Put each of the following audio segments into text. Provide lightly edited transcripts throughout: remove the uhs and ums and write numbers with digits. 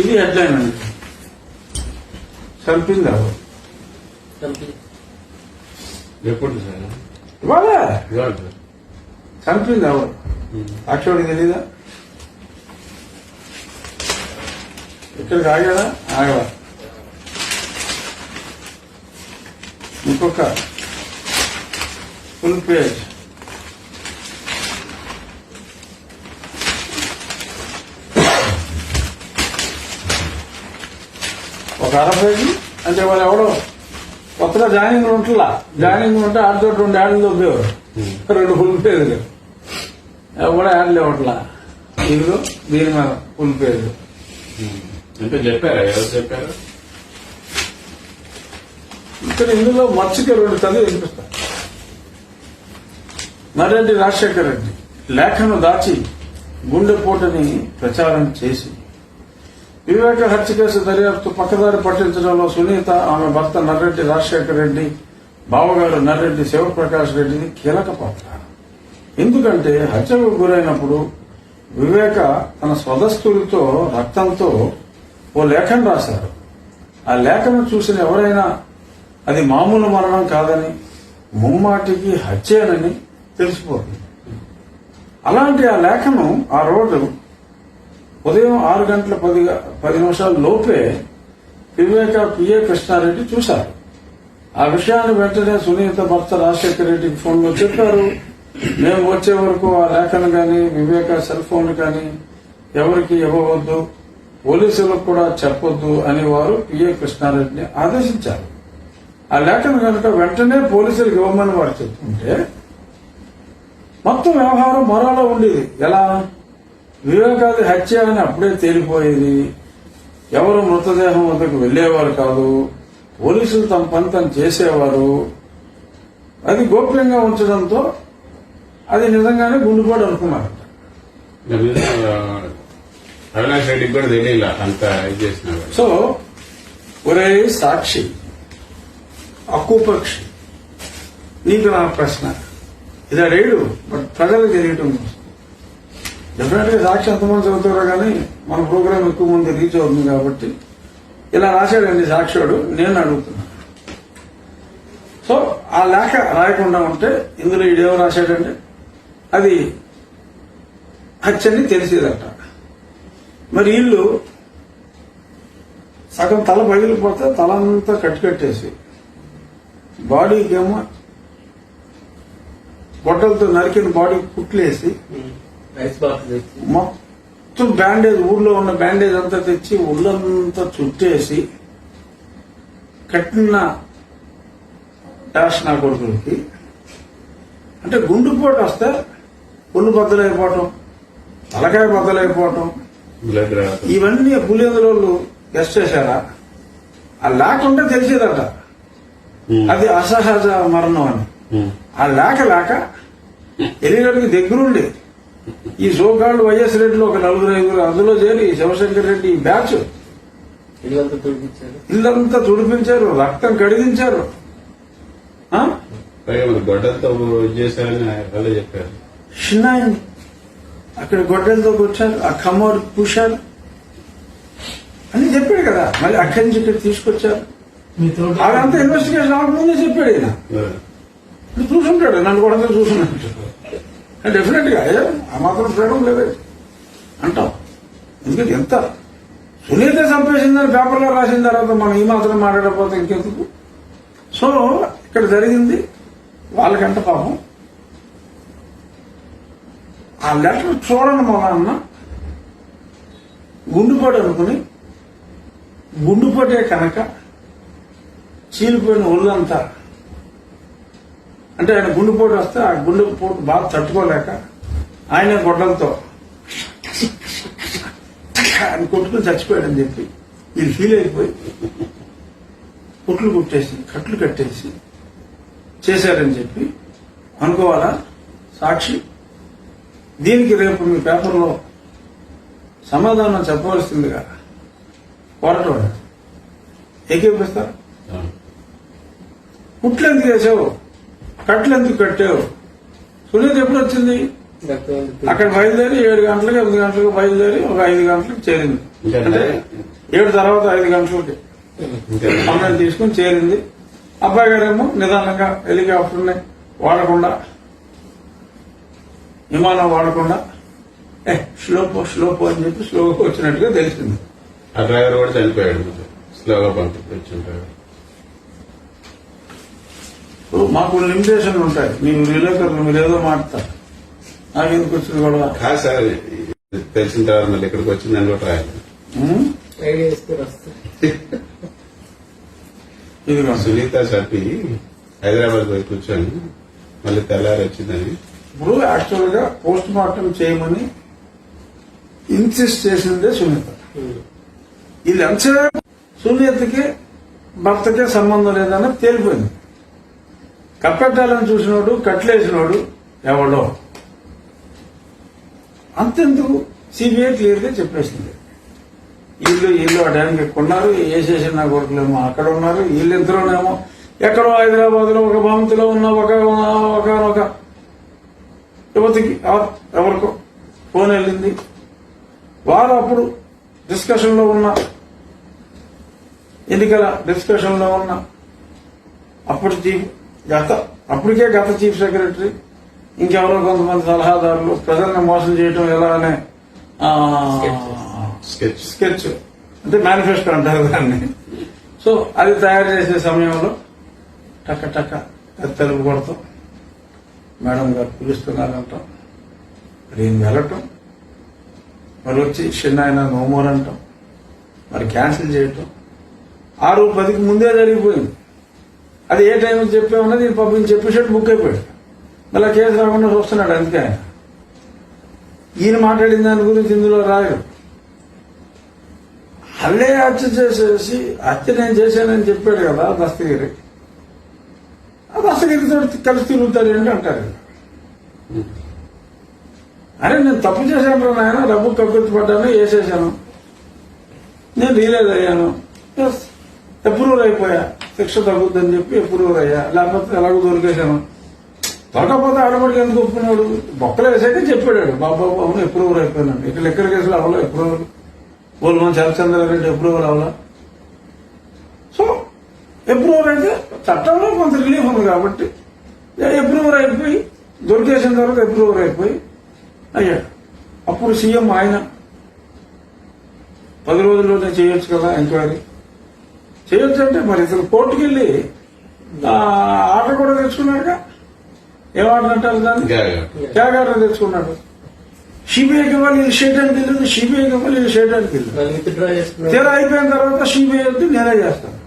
ఇది హెడ్లైన్ అండి. చంపింది ఎవరు? ఎప్పుడు సార్? ఇవాళ ఇవాళ సార్. చంపింది ఎవరు? అక్షోడికి తెలీదా? ఇక్కడికి ఆగాడా? ఆగడా? ఇంకొక ఫుల్ పేజ్ ఒక అర పేజీ. అంటే వాళ్ళు ఎవడో కొత్తగా జాయినింగ్ ఉంటుందా? జాయినింగ్ ఉంటే ఆడితో 2 యాడ్లు దొబ్బేవారు. 2 ఫుల్ పేజీలు ఎవడో యాడ్లు ఇవ్వట్లా. ఇదిగో దీని మీద ఫుల్ పేజ్. అంటే చెప్పారా? ఎవరు చెప్పారు? ఇక్కడ ఇందులో మర్చిక 2 చదివి వినిపిస్తా. నరెడ్డి రాజశేఖర రెడ్డి లేఖను దాచి గుండెపోటుని ప్రచారం చేసి వివేక హత్య కేసు దర్యాప్తు పక్కదారి పట్టించడంలో సునీత, ఆమె భర్త నర్రెడ్డి రాజశేఖర రెడ్డి, బావగారు నర్రెడ్డి శివప్రకాష్ రెడ్డిని కీలక పాత్ర. ఎందుకంటే హత్యకు గురైనప్పుడు వివేక తన స్వదస్తులతో రక్తంతో ఓ లేఖను రాశారు. ఆ లేఖను చూసిన ఎవరైనా అది మామూలు మరణం కాదని, ముమ్మాటికి హత్యేనని తెలిసిపోతుంది. అలాంటి ఆ లేఖను ఆ రోజు ఉదయం 6 గంటల 10 నిమిషాల లోపే వివేక పిఏ కృష్ణారెడ్డి చూశారు. ఆ విషయాన్ని వెంటనే సునీత భర్త రాజశేఖర రెడ్డికి ఫోన్లో చెప్పారు. మేము వచ్చే వరకు ఆ లేఖను కానీ వివేక సెల్ ఫోన్ కానీ ఎవరికి ఇవ్వవద్దు, పోలీసులకు కూడా చెప్పొద్దు అని వారు పిఏ కృష్ణారెడ్డిని ఆదేశించారు. ఆ లేఖను కనుక వెంటనే పోలీసులకు ఇవ్వమని వారు చెప్తుంటే మొత్తం వ్యవహారం మరోలా ఉండేది. ఎలా? వివేకాది హత్య అని అప్పుడే తేలిపోయేది. ఎవరు మృతదేహం వద్దకు వెళ్లేవారు కాదు. పోలీసులు తమ పని తను చేసేవారు. అది గోప్యంగా ఉంచడంతో అది నిజంగానే గుండెపోటు అనుకున్నారట. అవినాష్ రెడ్డికి కూడా తెలియలా అంత ఇది చేసిన. సో ఒరే సాక్షి, అక్కుపక్షి, నీకు నా ప్రశ్న ఇదా రేడు బట్ ప్రజలకు తెలియటం కోసం. డెఫినెట్ గా సాక్షి ఎంతమంది చదువుతారో కానీ మన ప్రోగ్రామ్ ఎక్కువ మంది రీచ్ అవుతుంది కాబట్టి ఇలా రాశాడండి సాక్షుడు. నేను అడుగుతున్నా, సో ఆ లేఖ రాయకుండా ఉంటే ఇందులో ఈడేమో రాశాడంటే అది హత్యని తెలిసేదట. మరి వీళ్ళు సగం తల పగిలిపోతే తలంతా కట్టేసి బాడీకేమో గొడ్డలతో నరికిన బాడీ కుట్లేసి మొత్తం బ్యాండేజ్, ఊర్లో ఉన్న బ్యాండేజ్ అంతా తెచ్చి ఒళ్ళంతా చుట్టేసి కట్టిన డాష్ నా కొడుకులకి. అంటే గుండెపోటు వస్తే ఒళ్ళు బద్దలైపోవటం, తలకాయ బద్దలైపోవటం, ఇవన్నీ పులిందులోళ్ళు గెస్ట్ చేశారా? ఆ లేకుంటే తెలిసేదట అది అసహజ మరణం అని. ఆ లేక ఎలిగడికి దగ్గరుండి ఈ సోకాళ్ళు వైఎస్ రెడ్డిలో ఒక 4-5 అందులో చేరి శివశంకర్ రెడ్డి ఈ బ్యాచ్ ఇల్లంతా తుడిపించారు, రక్తం కడిగించారు. గొడ్డలతో చేశారని వాళ్ళే చెప్పారు. చిన్నాయని అక్కడ గొడ్డలతో వచ్చారు, ఆ కమ్మోడు పూశారు అని చెప్పాడు కదా. మళ్ళీ అక్కడి నుంచి ఇక్కడ తీసుకొచ్చారు. అదంతా ఇన్వెస్టిగేషన్ అవ్వకముందే చెప్పాడు ఈయన. చూసుంటాడు, నన్ను కూడా చూసుకున్నట్టు. డెఫినెట్ గా ఆ మాత్రం ఫ్రీడమ్ లేదు అంటాం. ఎందుకంటే ఎంత సునీత చంపేసిందని పేపర్లో రాసిన తర్వాత మనం ఈ మాత్రం మాట్లాడకపోతే ఇంకెందుకు? సో ఇక్కడ జరిగింది వాళ్ళకంట పాపం. ఆ లెటర్ చూడండి మా అన్న గుండెపోటు అనుకుని, గుండెపోటే కనుక చీలిపోయిన ఒళ్ళంతా, అంటే ఆయన గుండెపోటు వస్తే ఆ గుండెపోటు బాగా తట్టుకోలేక ఆయన గొడ్డలతో ఆయన కొట్టుకుని చచ్చిపోయాడని చెప్పి వీళ్ళు ఫీల్ అయిపోయి కట్లు కట్టేసి చేశారని చెప్పి అనుకోవాలా సాక్షి? దీనికి రేపు మీ పేపర్లో సమాధానం చెప్పవలసిందిగా కోరటం ఏకీపిస్తారు. కుట్లు ఎందుకు వేసావు, కట్లు ఎందుకు కట్టావు? సునీత ఎప్పుడు వచ్చింది? అక్కడ బయలుదేరి 7 గంటలకు 8 గంటలకు బయలుదేరి ఒక 5 గంటలకు చేరింది. అంటే 7 తర్వాత 5 గంటలకి అమ్మాయిని తీసుకుని చేరింది. అబ్బాయి గారేమో నిదానంగా హెలికాప్టర్ని వాడకుండా, విమానం వాడకుండా స్లోపో అని చెప్పి స్లోగా వచ్చినట్టుగా తెలిసింది. ఆ డ్రైవర్ కూడా చనిపోయాడు, స్లోగా పంపించుంటాడు. మాకు లిమిటేషన్లు ఉంటాయి. మీరు విలేకరులు మీరు ఏదో మాట్లాడతారు, నాకెందుకు వచ్చింది గొడవ కాదు సార్, తెలిసిన తర్వాత మళ్ళీ ఇక్కడికి వచ్చిందని కూడా రాయాలి. ఇదిగో సునీత చెప్పి హైదరాబాద్ పోయి కూర్చొని మళ్ళీ తెల్లారి వచ్చిందని. ఇప్పుడు యాక్చువల్ గా పోస్ట్ మార్టం చేయమని ఇన్సిస్ట్ చేసిందే సునీత. ఇది ఎంతసేపు సునీతకి భర్తకే సంబంధం లేదని తేలిపోయింది. కప్పెట్టాలని చూసినోడు కట్లేసినోడు ఎవడో, అంతెందుకు సిబిఐ క్లియర్ గా చెప్పేసింది. వీళ్ళు ఆ డ్యానికి కొన్నారు, వేసేసిన నా కొడుకులేమో అక్కడ ఉన్నారు, వీళ్ళిద్దరునేమో ఎక్కడో హైదరాబాద్ లో ఒక భవంతిలో ఉన్న ఒక యువతికి ఎవరికో ఫోన్ వెళ్ళింది. వారు అప్పుడు డిస్కషన్ లో ఉన్న, ఎన్నికల డిస్కషన్ లో ఉన్న అప్పటికే గత చీఫ్ సెక్రటరీ, ఇంకెవరో కొంతమంది సలహాదారులు ప్రజల్ని మోసం చేయటం ఎలా అనే స్కెచ్ అంటే మేనిఫెస్టో అంటారు దాన్ని. సో అది తయారు చేసే సమయంలో టక్క తెలుగు కొడతాం, మేడం గారు పిలుస్తున్నారంటాం, నేను వెళ్ళటం, మరి వచ్చి చిన్న నోమోర్ అంటాం, మరి క్యాన్సిల్ చేయటం 6:10కి ముందే జరిగిపోయింది. అది ఏ టైం చెప్పామన్నా నేను పంపించి చెప్పేసాడు, బుక్ అయిపోయాడు. మళ్ళీ కేసు రాకుండా చూస్తున్నాడు. అందుకే ఈయన మాట్లాడిన దాని గురించి ఇందులో రాయడు. అల్లే హత్య చేసేసి హత్య నేను చేశానని చెప్పాడు కదా దస్తగిరి, ఆ దస్తగిరితో కలిసి తిరుగుతాడు అంటారు. అరే నేను తప్పు చేశాను రా నాయన, డబ్బు కక్కుర్తి పడ్డాను, వేసేసాను, నేను రియలైజ్ అయ్యాను, అప్రూవర్ అయిపోయా, శిక్ష తగ్గుద్దని చెప్పి అప్రూవర్ అయ్యా, లేకపోతే ఎలాగో దొరికేశాను. దొరకపోతే ఆడబడికి ఎందుకు ఒప్పుకున్నాడు? బొక్కలు వేసాక చెప్పాడు, బాబు అవును అప్రూవర్ అయిపోయినాడు. ఇక్కడ లెక్కల కేసులు అవ్వలే అప్రూవర్, బోల్మన్ శరత్చంద్రారెడ్డి అప్రూవర్ అవ్వాల. సో అప్రూవర్ అయితే చట్టంలో కొంత రిలీఫ్ ఉంది కాబట్టి అప్రూవర్ అయిపోయి దొరికేసిన తర్వాత అప్రూవర్ అయిపోయి అయ్యాడు. అప్పుడు సీఎం ఆయన 10 రోజుల్లోనే చేయొచ్చు కదా ఎంక్వైరీ, చేయొచ్చు అంటే మరి ఇతను కోర్టుకు వెళ్ళి ఆర్డర్ కూడా తెచ్చుకున్నాడుగా. ఏం ఆర్డర్ అంటారు దాన్ని? క్యాగ్ ఆర్డర్ తెచ్చుకున్నాడు. సిబిఐకి ఇవ్వాలి, ఇది చేయడానికి వెళ్ళదు, సిబిఐకి ఇవ్వాలి, ఇది చేయడానికి వెళ్ళదు. తీరా అయిపోయిన తర్వాత సిబిఐ వద్దు నేనే చేస్తాను.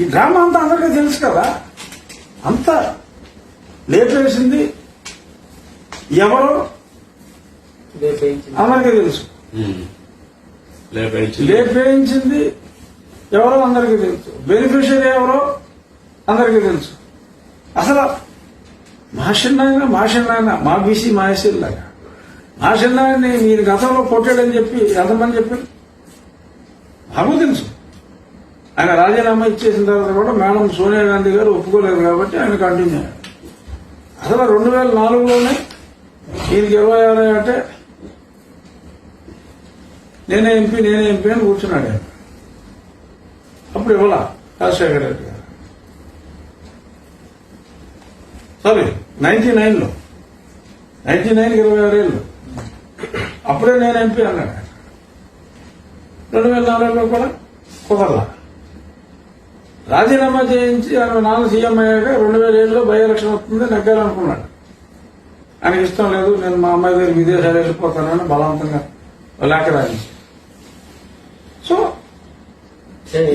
ఈ డ్రామా అంతా అందరికీ తెలుసు కదా. అంతా లేపేసింది ఎవరో అందరికీ తెలుసు, లేపేయించింది ఎవరో అందరికీ తెలుసు, బెనిఫిషియరీ ఎవరో అందరికీ తెలుసు. అసలు మాషన్నాయన మా బీసీ మా ఎస్సీల లాగా మాషన్నాయన్ని మీరు గతంలో కొట్టాడని చెప్పి ఎంతమంది చెప్పారు? మాకు తెలుసు. ఆయన రాజీనామా ఇచ్చేసిన తర్వాత కూడా మేడం సోనియా గాంధీ గారు ఒప్పుకోలేదు కాబట్టి ఆయన కంటిన్యూ అయ్యారు. అసలు 2004లోనే ఈయనకి 26 అంటే నేనే ఎంపీ అని కూర్చున్నాడు ఆయన. అప్పుడు ఇవ్వాల రాజశేఖర రెడ్డి గారు. సారీ 99లో 99కి 26 ఏళ్ళు. అప్పుడే నేను ఎంపీ అన్నాడు. 2004లో కూడా కుదరలా. రాజీనామా చేయించి ఆయన నాన్న సీఎం అయ్యాక 2007లో బై ఎలక్షన్ వస్తుంది, నెగ్గాలనుకున్నాడు. ఆయనకి ఇష్టం లేదు, నేను మా అమ్మాయి దగ్గర విదేశాలు వెళ్ళిపోతానని బలవంతంగా లేఖ రాయించి. సో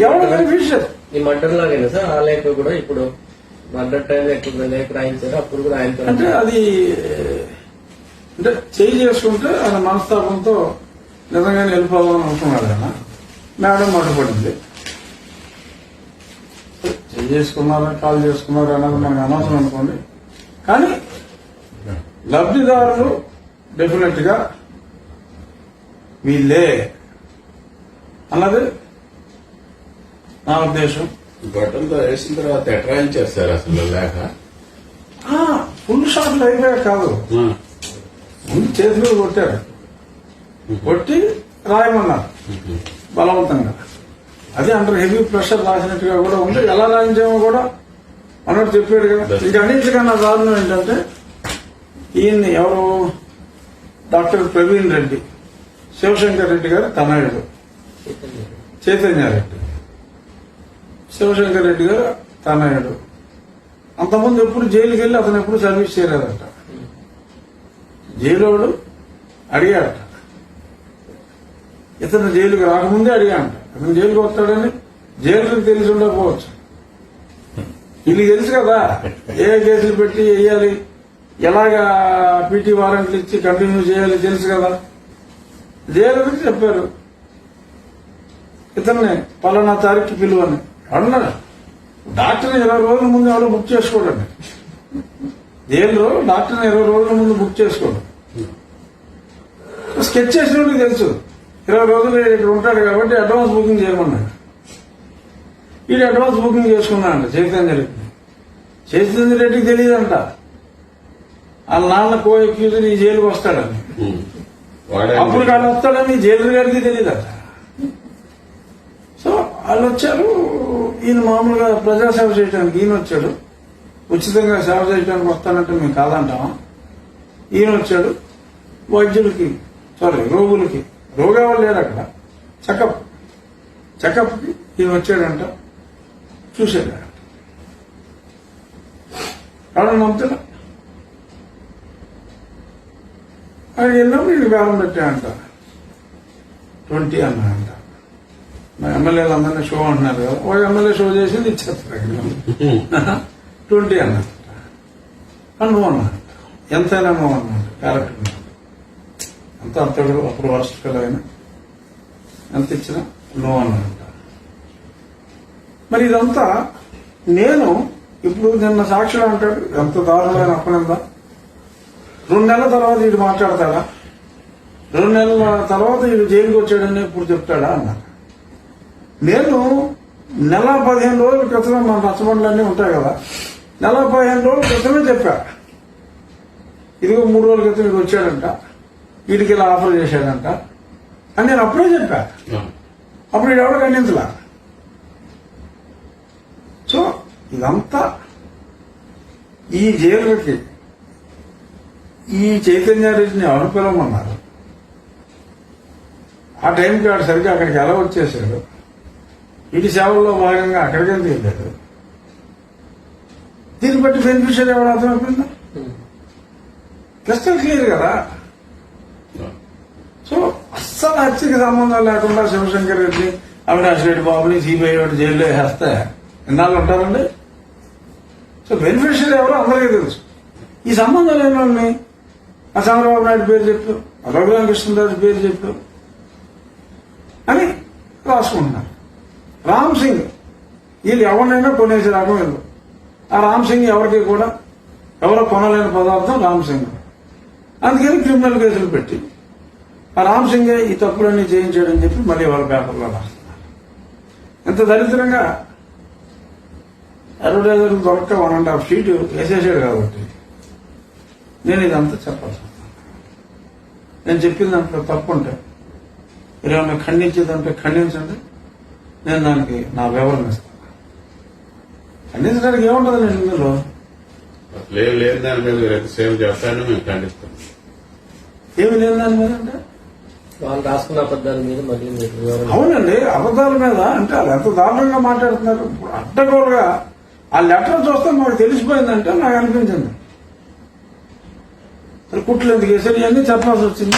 ఎవరు బెనిఫిషియర్ ఈ మర్డర్ లాగైనా సార్ ఆ లేఖ కూడా ఇప్పుడు మర్డర్ టైంలో ఎక్కువ లేఖ రాయించారు, అప్పుడు కూడా ఆయన అంటే అది అంటే చేయి చేసుకుంటే ఆయన మనస్తాపంతో నిజంగానే వెళ్ళిపోవాలని అనుకున్నాడు. ఆయన మేడం అడ్డుపడింది. చేయి చేసుకున్నారా కాల్ చేసుకున్నారా అన్నది మనకు అనవసరం అనుకోండి. కానీ లబ్ధిదారులు డెఫినెట్ గా వీళ్ళే అన్నది నా ఉద్దేశం. గొట్టంతో వేసిన తర్వాత ఎట్రాయించారు సార్ అసలు లేక ఫుల్ షాట్లు అయిపోయాక కాదు, ఆ. ముందు చేతి మీద కొట్టారు, కొట్టి రాయమన్నారు బలవంతంగా. అది అండర్ హెవీ ప్రెషర్ రాసినట్టుగా కూడా ఉంది. ఎలా రాయించామో కూడా అన్నట్టు చెప్పాడు కదా. ఇంకా అన్నింటికన్నా దారుణం ఏంటంటే ఈయన్ని ఎవరు డాక్టర్ ప్రవీణ్ రెడ్డి, శివశంకర్ రెడ్డి గారు తనయుడు చైతన్యారెడ్డి, శివశంకర్ రెడ్డి గారు తనయుడు. అంతకుముందు ఎప్పుడు జైలుకి వెళ్ళి అతను ఎప్పుడు సర్వీస్ చేయలేదట. జైలుడు అడిగాడట, ఇతను జైలుకి రాకముందే అడిగాడట. ఇతను జైలుకి వస్తాడని జైలుకి తెలిసి ఉండకపోవచ్చు, వీళ్ళకి తెలుసు కదా ఏ కేసులు పెట్టి వేయాలి, ఎలాగా పీటీ వారెంట్లు ఇచ్చి కంటిన్యూ చేయాలి తెలుసు కదా. జైలుకి చెప్పారు ఇతన్ని పలానా తారీఖు పిలువని. అన్నాడు డాక్టర్ని 20 రోజుల ముందు ఎవరో బుక్ చేసుకోడండి. జైల్లో డాక్టర్ని 20 రోజుల ముందు బుక్ చేసుకోడు. స్కెచ్ చేసినోడికి తెలుసు 20 రోజులు ఇక్కడ ఉంటాడు కాబట్టి అడ్వాన్స్ బుకింగ్ చేయమన్నాడు. వీడు అడ్వాన్స్ బుకింగ్ చేసుకున్నాడంట చైతన్య రెడ్డి. చైతన్య రెడ్డికి తెలియదంట వాళ్ళ నాన్న కో ఎక్యూజ్ ఈ జైలుకి వస్తాడని. వాడే అప్పుడు కాదు వస్తాడని జైలు గారికి తెలియదట. సో వాళ్ళు వచ్చారు, ఈయన మామూలుగా ప్రజాసేవ చేయడానికి ఈయన వచ్చాడు. ఉచితంగా సేవ చేయడానికి వస్తానంటే మేము కాదంటామా? ఈయన వచ్చాడు వైద్యులకి రోగులకి, రోగాలు లేరు అక్కడ, చెకప్కి ఈయన వచ్చాడంట, చూసాడంట. ఎవడన్నా నమ్ముతున్నా ఆయన వెళ్ళినప్పుడు ఈయన బేరం పెట్టాడంట 20 అన్నాడంట. మా ఎమ్మెల్యేలు అందరినీ షో అంటున్నారు కదా, ఒక ఎమ్మెల్యే షో చేసింది ఇచ్చేస్తారు 20 అన్నాడు. నువ్వు అన్నాడు ఎంతైనా నువ్వు అన్నాడు క్యారెక్టర్ అంత అంతడు అప్పుడు వరస్ట్ ఫెలో అయినా ఎంత ఇచ్చినా నువ్వు అన్నాడంట. మరి ఇదంతా నేను ఇప్పుడు నిన్న సాక్షులు అంటాడు ఎంత దారుణమైన అప్పనందా. 2 నెలల తర్వాత వీడు మాట్లాడతాడా? 2 నెలల తర్వాత వీడు జైలుకి వచ్చాడని ఇప్పుడు చెప్తాడా అన్నారు. నేను నెల 15 రోజుల క్రితమే మన రచ్చబండ్లన్నీ ఉంటాయి కదా, నెల 15 రోజుల క్రితమే చెప్పా ఇదిగో 3 రోజుల క్రితం వీడు వచ్చాడంట, వీడికి ఇలా ఆఫర్ చేశాడంట అని నేను అప్పుడే చెప్పా. అప్పుడు వీడు ఎవడో ఖండించలా. సో ఇదంతా ఈ జైలుకి ఈ చైతన్యారెడ్డిని ఎవరు పిలవమన్నారు? ఆ టైంకి వాడు సరిగ్గా అక్కడికి ఎలా వచ్చేసాడు? వీటి సేవల్లో భాగంగా అక్కడికి ఎందుకు వెళ్ళాడు? దీన్ని బట్టి బెనిఫిషియరీ ఎవరు అర్థమైపోయిందా? క్రిస్టల్ క్లియర్ కదా. సో అస్సలు హత్యకి సంబంధం లేకుండా శివశంకర్ రెడ్డి, అవినాష్ రెడ్డి బాబుని సిబిఐ వాటి జైల్లో వేస్తే ఎన్నాళ్ళు ఉంటారండి? సో బెనిఫిషియరీ ఎవరో అందరికీ తెలుసు. ఈ సంబంధం లేని వాళ్ళని ఆ చంద్రబాబు నాయుడు పేరు చెప్పు, రఘురామకృష్ణరాజు పేరు చెప్పు అని రాసుకుంటున్నారు. రామ్ సింగ్ వీళ్ళు ఎవరినైనా కొనేసి రకం వీళ్ళు. ఆ రామ్ సింగ్ ఎవరికి కూడా ఎవరో కొనలేని పదార్థం రామ్ సింగ్. అందుకని క్రిమినల్ కేసులు పెట్టి ఆ రామ్ సింగే ఈ తప్పులన్నీ చేయించాడని చెప్పి మళ్ళీ వాళ్ళ పేపర్లో రాస్తున్నారు. ఎంత దరిద్రంగా అడ్వర్టైజర్ దొరక్క 1.5 షీట్ వేసేసాడు కాబట్టి నేను ఇదంతా చెప్పాల్సి వస్తుంది. నేను చెప్పిన దాంట్లో తప్పు ఉంటే ఏమైనా ఖండించేదంటే ఖండించండి, నేను దానికి నా వివరణ ఇస్తాను. ఖండించడానికి ఏముంటుంది నేను ఇందులో లేదు దాని మీద మీరు సేవ్ చేస్తాను మేము ఖండిస్తాం. ఏమి లేదు దాని మీద అంటే వాళ్ళు రాసుకున్న అబద్ధాల మీద మళ్ళీ మీరు వివరణ అవునండి, అబద్ధాల మీద అంటే వాళ్ళు ఎంత దారుణంగా మాట్లాడుతున్నారు. ఇప్పుడు అడ్డగోలుగా ఆ లెటర్ చూస్తే మాకు తెలిసిపోయిందంటే నాకు అనిపించింది. కుట్లు ఎందుకు వేసారు ఇవన్నీ చెప్పాల్సి వచ్చింది.